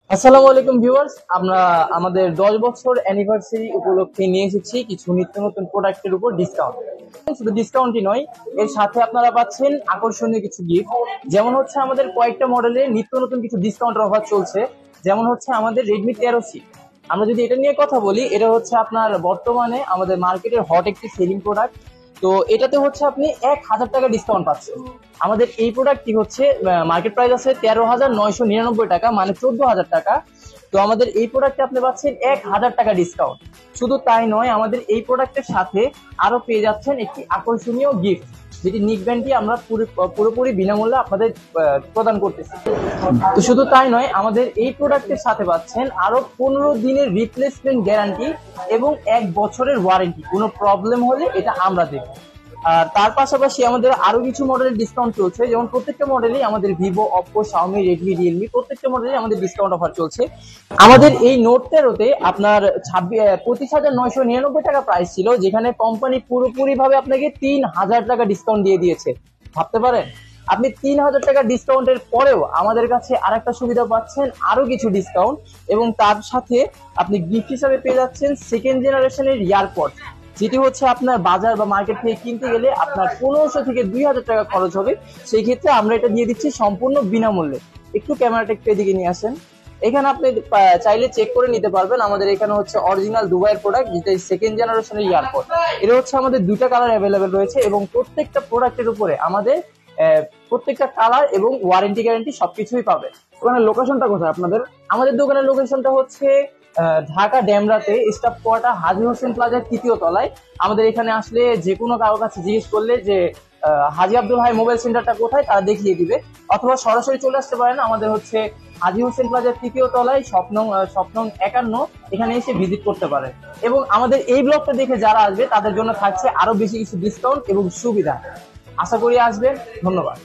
আসসালামু আলাইকুম ভিউয়ার্স, আমরা আমাদের 10 বছর অ্যানিভার্সারি উপলক্ষে নিয়ে এসেছি কিছু নিত্য নতুন প্রোডাক্টের উপর ডিসকাউন্ট। শুধু ডিসকাউন্টই নয়, এর সাথে আপনারা পাচ্ছেন আকর্ষণীয় কিছু গিফট। যেমন হচ্ছে আমাদের কয়েকটা মডেলে নিত্য নতুন কিছু ডিসকাউন্টের অফার চলছে। যেমন হচ্ছে আমাদের রেডমি 13C। আমরা যদি এটা নিয়ে কথা বলি, এটা হচ্ছে আপনার বর্তমানে আমাদের মার্কেটের হট একটি সেলিং প্রোডাক্ট। তো এটাতে হচ্ছে আপনি 1000 টাকা ডিসকাউন্ট পাচ্ছেন। আমাদের এই প্রোডাক্টটি হচ্ছে মার্কেট প্রাইস আছে 13,999 টাকা, মানে 14,000 টাকা। তো আমাদের এই প্রোডাক্টে আপনি পাচ্ছেন 1000 টাকা ডিসকাউন্ট। শুধু তাই নয়, আমাদের এই প্রোডাক্টের সাথে আরো পেয়ে যাচ্ছেন একটি আকর্ষণীয় গিফট, যেটি নিক ব্যান্ডটি আমরা পুরোপুরি বিনামূল্যে আপনাদের প্রদান করতেছি। তো শুধু তাই নয়, আমাদের এই প্রোডাক্টের সাথে পাচ্ছেন আরো 15 দিনের রিপ্লেসমেন্ট গ্যারান্টি এবং 1 বছরের ওয়ারেন্টি। কোনো প্রবলেম হলে এটা আমরা দেব। আর তার পাশাপাশি আমাদের আরো কিছু মডেলের ডিসকাউন্ট চলছে, যেমন প্রত্যেকটা মডেলেই আমাদের Vivo, Oppo, Xiaomi, Redmi, Realme প্রত্যেকটা মডেলেই আমাদের ডিসকাউন্ট অফার চলছে। আমাদের এই নোট 13-তে আপনার 25,999 টাকা প্রাইস ছিল, যেখানে কোম্পানি পুরোপুরি ভাবে আপনাকে 3,000 টাকা ডিসকাউন্ট দিয়ে দিয়েছে। ভাবতে পারেন, আপনি 3,000 টাকা ডিসকাউন্টের পরেও আমাদের কাছে আরেকটা সুবিধা পাচ্ছেন, আরো কিছু ডিসকাউন্ট, এবং তার সাথে আপনি গিফট হিসাবে পেয়ে যাচ্ছেন সেকেন্ড জেনারেশনের ইয়ারপড, যেটি হচ্ছে আপনার বাজার বা মার্কেট থেকে কিনতে গেলে আপনার 1500 থেকে 2000 টাকা খরচ হবে। সেই ক্ষেত্রে আমরা এটা দিয়ে দিচ্ছি সম্পূর্ণ বিনামূল্যে। একটু ক্যামেরাটা একটু এদিকে নিয়ে আসেন। এখানে আপনি চাইলে চেক করে নিতে পারবেন। আমাদের এখানে হচ্ছে অরিজিনাল দুবাইয়ের প্রোডাক্ট, যেটা সেকেন্ড জেনারেশনের ইয়ারপড। এটা হচ্ছে আমাদের দুইটা কালার অ্যাভেলেবেল রয়েছে, এবং প্রত্যেকটা প্রোডাক্টের উপরে আমাদের প্রত্যেকটা কালার এবং ওয়ারেন্টি গ্যারান্টি সবকিছুই পাবে। দোকানের লোকেশনটা কোথায় আপনাদের? আমাদের দোকানের লোকেশনটা হচ্ছে ঢাকা ডেমরাতে, স্টাফ কোয়ার্টার হাজী হোসেন প্লাজার 3য় তলায়। আমাদের এখানে আসলে যে কোনো কারোর কাছে জিজ্ঞেস করলে যে হাজী আব্দুল হাই মোবাইল সেন্টারটা কোথায়, তারা দেখিয়ে দিবে। অথবা সরাসরি চলে আসতে পারেন, আমাদের হচ্ছে হাজী হোসেন প্লাজার 3য় তলায়, স্বপ্ন 51, এখানে এসে ভিজিট করতে পারেন। এবং আমাদের এই ব্লগটা দেখে যারা আসবে তাদের জন্য থাকছে আরো বেশি কিছু ডিসকাউন্ট এবং সুবিধা। আশা করি আসবেন। ধন্যবাদ।